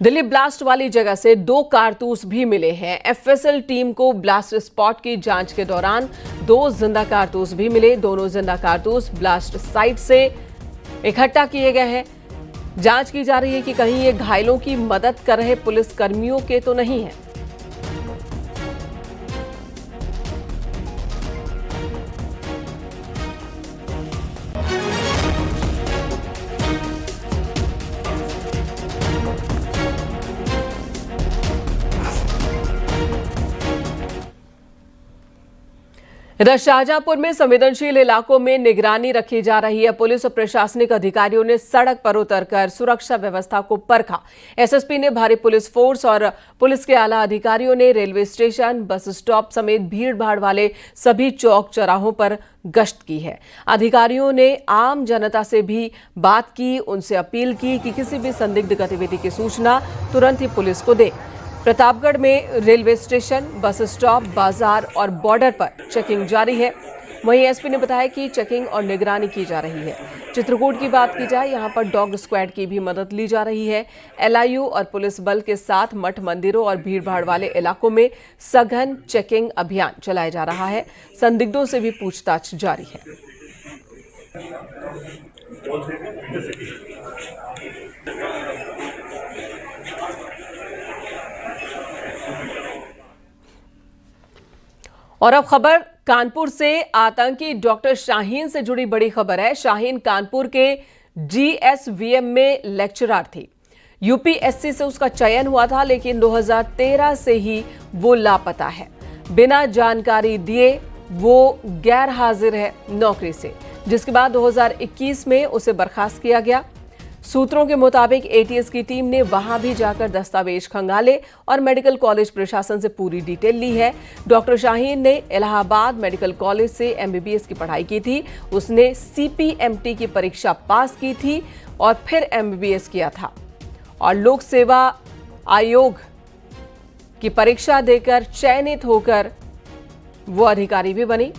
Delhi blast वाली जगह से 2 कारतूस भी मिले हैं। एफएसएल टीम को ब्लास्ट स्पॉट की जांच के दौरान 2 जिंदा कारतूस भी मिले। दोनों जिंदा कारतूस ब्लास्ट साइट से इकट्ठा किए गए हैं। जांच की जा रही है कि कहीं ये घायलों की मदद कर रहे पुलिस कर्मियों के तो नहीं है। इधर शाहजहांपुर में संवेदनशील इलाकों में निगरानी रखी जा रही है। पुलिस और प्रशासनिक अधिकारियों ने सड़क पर उतरकर सुरक्षा व्यवस्था को परखा। एसएसपी ने भारी पुलिस फोर्स और पुलिस के आला अधिकारियों ने रेलवे स्टेशन, बस स्टॉप समेत भीड़-भाड़ वाले सभी चौक चौराहों पर गश्त की है। अधिकारियों ने आम जनता से भी बात की, उनसे अपील की कि किसी भी संदिग्ध गतिविधि की सूचना तुरंत ही पुलिस को दे। प्रतापगढ़ में रेलवे स्टेशन, बस स्टॉप, बाजार और बॉर्डर पर चेकिंग जारी है। वहीं एसपी ने बताया कि चेकिंग और निगरानी की जा रही है। चित्रकूट की बात की जाए, यहां पर डॉग स्क्वाड की भी मदद ली जा रही है। एलआईयू और पुलिस बल के साथ मठ मंदिरों और भीड़भाड़ वाले इलाकों में सघन चेकिंग अभियान चलाया जा रहा है। संदिग्धों से भी पूछताछ जारी है। और अब खबर कानपुर से। आतंकी डॉक्टर शाहीन से जुड़ी बड़ी खबर है। शाहीन कानपुर के जीएसवीएम में लेक्चरर थी। यूपीएससी से उसका चयन हुआ था, लेकिन 2013 से ही वो लापता है। बिना जानकारी दिए वो गैर हाजिर है नौकरी से, जिसके बाद 2021 में उसे बर्खास्त किया गया। सूत्रों के मुताबिक एटीएस की टीम ने वहां भी जाकर दस्तावेज खंगाले और मेडिकल कॉलेज प्रशासन से पूरी डिटेल ली है। डॉक्टर शाहीन ने इलाहाबाद मेडिकल कॉलेज से एमबीबीएस की पढ़ाई की थी। उसने सीपीएमटी की परीक्षा पास की थी और फिर एमबीबीएस किया था और लोक सेवा आयोग की परीक्षा देकर चयनित होकर वो अधिकारी भी बनी,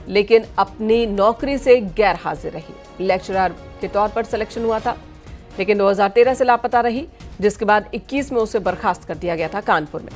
लेकिन अपनी नौकरी से गैर हाजिर रही। लेक्चरर के तौर पर सिलेक्शन हुआ था, लेकिन 2013 से लापता रही, जिसके बाद 21 में उसे बर्खास्त कर दिया गया था कानपुर में।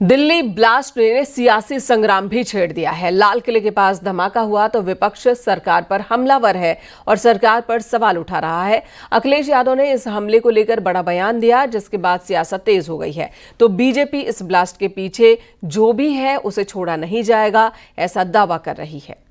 दिल्ली ब्लास्ट ने सियासी संग्राम भी छेड़ दिया है। लाल किले के पास धमाका हुआ तो विपक्ष सरकार पर हमलावर है और सरकार पर सवाल उठा रहा है। अखिलेश यादव ने इस हमले को लेकर बड़ा बयान दिया, जिसके बाद सियासत तेज हो गई है। तो बीजेपी इस ब्लास्ट के पीछे जो भी है उसे छोड़ा नहीं जाएगा, ऐसा दावा कर रही है।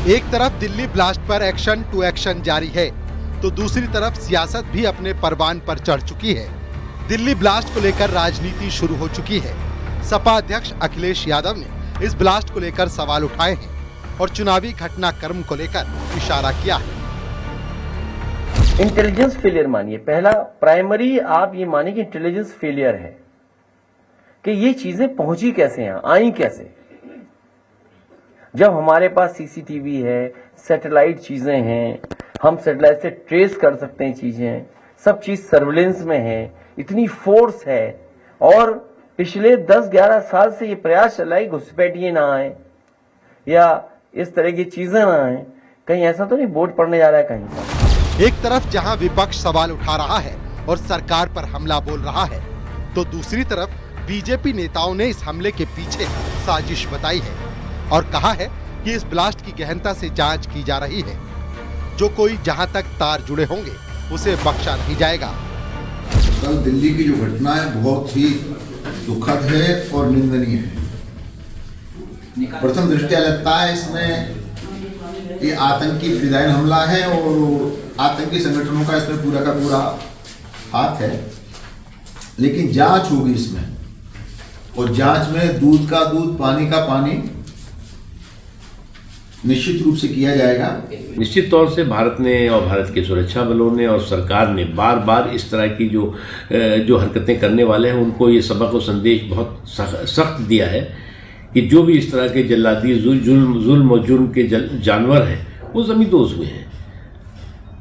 एक तरफ दिल्ली ब्लास्ट पर एक्शन टू एक्शन जारी है, तो दूसरी तरफ सियासत भी अपने परवान पर चढ़ चुकी है। दिल्ली ब्लास्ट को लेकर राजनीति शुरू हो चुकी है। सपा अध्यक्ष अखिलेश यादव ने इस ब्लास्ट को लेकर सवाल उठाए हैं और चुनावी घटनाक्रम को लेकर इशारा किया है। इंटेलिजेंस फेलियर मानिए, पहला प्राइमरी आप ये मानिए कि इंटेलिजेंस फेलियर है कि ये चीजें पहुंची कैसे, यहाँ आई कैसे। जब हमारे पास सीसीटीवी है, सैटेलाइट चीजें हैं, हम सैटेलाइट से ट्रेस कर सकते हैं चीजें, सब चीज सर्विलेंस में है, इतनी फोर्स है, और पिछले 10-11 साल से ये प्रयास चला है घुसपैठिए ना आए या इस तरह की चीजें ना आए। कहीं ऐसा तो नहीं बोर्ड पड़ने जा रहा है कहीं पर। एक तरफ जहां विपक्ष सवाल उठा रहा है और सरकार पर हमला बोल रहा है, तो दूसरी तरफ बीजेपी नेताओं ने इस हमले के पीछे साजिश बताई है और कहा है कि इस ब्लास्ट की गहनता से जांच की जा रही है। जो कोई जहां तक तार जुड़े होंगे उसे बख्शा नहीं जाएगा। कल दिल्ली की जो घटना है बहुत ही दुखद है और निंदनीय है। प्रथम दृष्टया लगता है इसमें ये आतंकी फिदाइन हमला है और आतंकी संगठनों का इसमें पूरा का पूरा हाथ है, लेकिन जांच होगी इसमें, और जांच में दूध का दूध, पानी का पानी निश्चित रूप से किया जाएगा। निश्चित तौर से भारत ने और भारत के सुरक्षा बलों ने और सरकार ने बार बार इस तरह की जो हरकतें करने वाले हैं उनको ये सबक और संदेश बहुत सख्त दिया है कि जो भी इस तरह के जल्लादी जुल्म और जुर्म के जानवर हैं वो ज़मींदोज़ हुए हैं।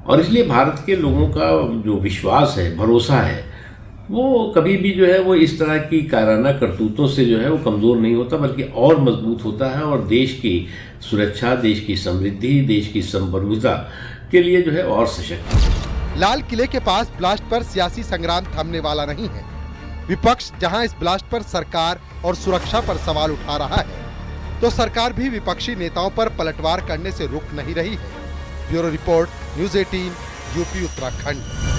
और इसलिए भारत के लोगों का जो विश्वास है, भरोसा है, वो कभी भी जो है वो इस तरह की कायराना करतूतों से जो है वो कमज़ोर नहीं होता, बल्कि और मजबूत होता है और देश की सुरक्षा, देश की समृद्धि, देश की संप्रभुता के लिए जो है और सशक्त। लाल किले के पास ब्लास्ट पर सियासी संग्राम थमने वाला नहीं है। विपक्ष जहां इस ब्लास्ट पर सरकार और सुरक्षा पर सवाल उठा रहा है, तो सरकार भी विपक्षी नेताओं पर पलटवार करने से रुक नहीं रही है। Bureau report, news 18, UP Uttarakhand.